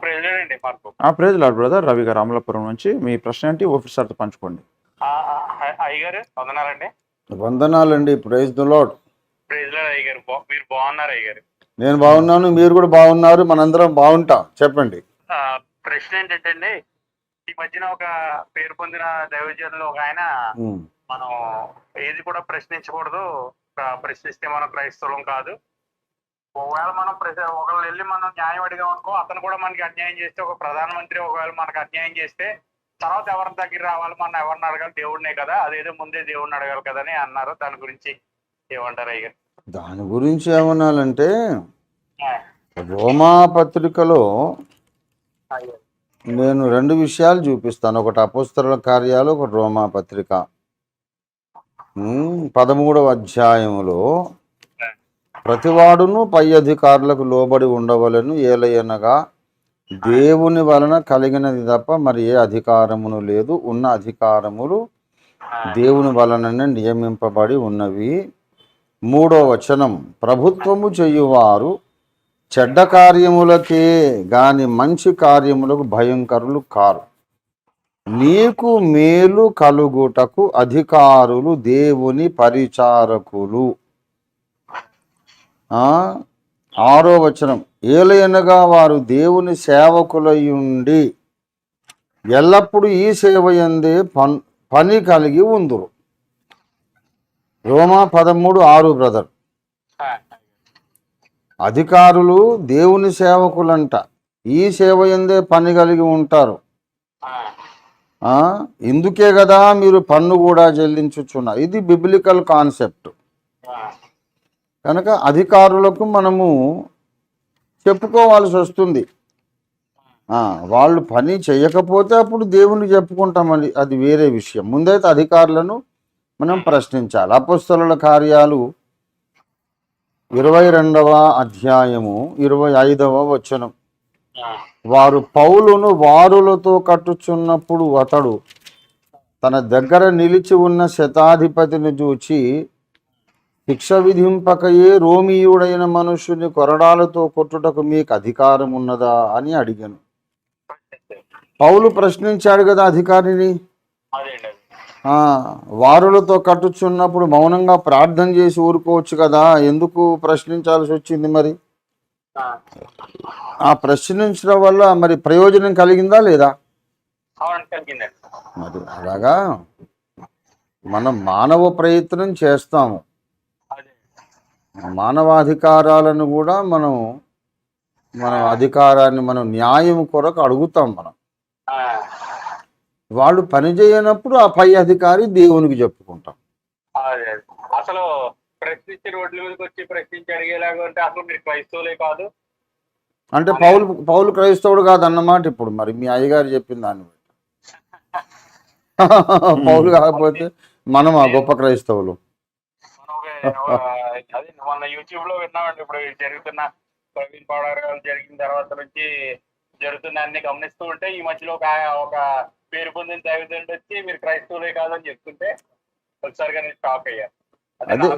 President అండి మార్పు. Praise lord brother. Ravi గారు అమలాపురం నుంచి. మీ ప్రశ్న ఏంటి ఆఫీసర్తో పంచుకోండి. అయ్యగారు వందనాలండి. వందనాలండి. Praise the lord. Praise lord అయ్యగారు. మీరు బాగున్నారు అయ్యగారు? నేను బాగున్నాను, మీరు కూడా బాగున్నారు, మనందరం బాగుంటాం. చెప్పండి. ప్రశ్న ఏంటంటే, ఈ మధ్యన ఒక పేరు పొందిన దైవజనులు ఒక ఆయన, మనం ఏది కూడా ప్రశ్నించకూడదు, ప్రశ్నిస్తే మనం క్రైస్తవులం కాదు, ఒకవేళ మనం ఒకళ్ళు వెళ్ళి మనం న్యాయం అడిగాం అనుకో, అతను కూడా మనకి అన్యాయం చేస్తే, ఒక ప్రధానమంత్రి ఒకవేళ మనకి అన్యాయం చేస్తే తర్వాత ఎవరి దగ్గర రావాలి, మనం ఎవరిని అడగాలి? దేవుడినే కదా, అదేదో ముందే దేవుడిని అడగాలి కదా అని అన్నారు. దాని గురించి ఏమంటారు అయ్య? దాని గురించి ఏమనాలంటే, రోమా పత్రికలో నేను 2 విషయాలు చూపిస్తాను. ఒకటి అపోస్తలుల కార్యాలు, ఒకటి రోమా పత్రిక 13వ అధ్యాయములో, ప్రతివాడును పై అధికారులకు లోబడి ఉండవలను, ఏలయనగా దేవుని వలన కలిగినది తప్ప మరి ఏ అధికారమును లేదు, ఉన్న అధికారములు దేవుని వలననే నియమింపబడి ఉన్నవి. 3వ వచనం, ప్రభుత్వము చెయ్యువారు చెడ్డ కార్యములకే గాని మంచి కార్యములకు భయంకరులు కారు. నీకు మేలు కలుగుటకు అధికారులు దేవుని పరిచారకులు. 6వ వచనం, ఏలయనగా వారు దేవుని సేవకులయుండి ఎల్లప్పుడూ ఈ సేవ యందే పని కలిగి ఉందురు. రోమా 13:6 బ్రదర్. అధికారులు దేవుని సేవకులంట, ఈ సేవ యందే పని కలిగి ఉంటారు. ఇందుకే కదా మీరు పన్ను కూడా చెల్లించుచున్నారు. ఇది బిబ్లికల్ కాన్సెప్ట్. కనుక అధికారులకు మనము చెప్పుకోవాల్సి వస్తుంది. వాళ్ళు పని చేయకపోతే అప్పుడు దేవునికి చెప్పుకుంటామని, అది వేరే విషయం. ముందైతే అధికారులను మనం ప్రశ్నించాలి. అపోస్తలుల కార్యాలు 22వ అధ్యాయము 25వ వచనం, వారు పౌలును వారులతో కట్టుచున్నప్పుడు అతడు తన దగ్గర నిలిచి ఉన్న శతాధిపతిని చూచి, శిక్ష విధింపకయే రోమియుడైన మనుష్యుని కొరడాలతో కొట్టుటకు మీకు అధికారం ఉన్నదా అని అడిగాను. పౌలు ప్రశ్నించాడు కదా అధికారిని. వారులతో కట్టుచున్నప్పుడు మౌనంగా ప్రార్థన చేసి ఊరుకోవచ్చు కదా, ఎందుకు ప్రశ్నించాల్సి వచ్చింది? మరి ఆ ప్రశ్నించడం వల్ల మరి ప్రయోజనం కలిగిందా లేదా? మరి అలాగా మనం మానవ ప్రయత్నం చేస్తాము, మానవాధికారాలను కూడా మన అధికారాన్ని మనం న్యాయం కొరకు అడుగుతాం. మనం వాళ్ళు పని చేయనప్పుడు ఆ పై అధికారి దేవునికి చెప్పుకుంటాం. అసలు ప్రశ్నించి రోడ్ల మీదకి వచ్చి ప్రశ్నించి అడిగేలాగా అంటే అసలు మీరు క్రైస్తవులే కాదు అంటే పౌలు క్రైస్తవుడు కాదన్నమాట. ఇప్పుడు మరి మీ అయ్యగారు చెప్పిన దాన్ని బట్టి పౌలు కాకపోతే మనం ఆ గొప్ప క్రైస్తవులు. అది మొన్న యూట్యూబ్ లో విన్నామండి. ఇప్పుడు జరుగుతున్న ప్రవీణ్ పౌడర్ జరిగిన తర్వాత నుంచి జరుగుతున్న అన్ని గమనిస్తూ ఉంటే, ఈ మధ్యలో ఒక పేరు పొందిన దైవజనుడు వచ్చి మీరు క్రైస్తవులే కాదని చెప్తుంటే ఒకసారిగా నేను షాక్ అయ్యాను. అదే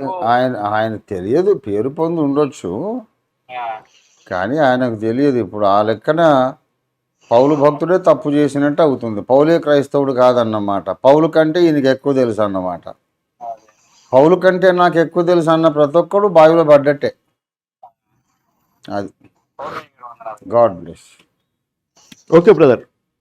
ఆయన తెలియదు, పేరు పొంది ఉండొచ్చు కానీ ఆయనకు తెలియదు. ఇప్పుడు ఆ లెక్కన పౌలు భక్తుడే తప్పు చేసినట్టు అవుతుంది. పౌలే క్రైస్తవుడు కాదన్నమాట. పౌలు కంటే ఈయనకి ఎక్కువ తెలుసు అన్నమాట. పౌలు కంటే నాకు ఎక్కువ తెలుసు అన్న ప్రతి ఒక్కడు బావిలో పడ్డట్టే. అది. God bless. Okay brother.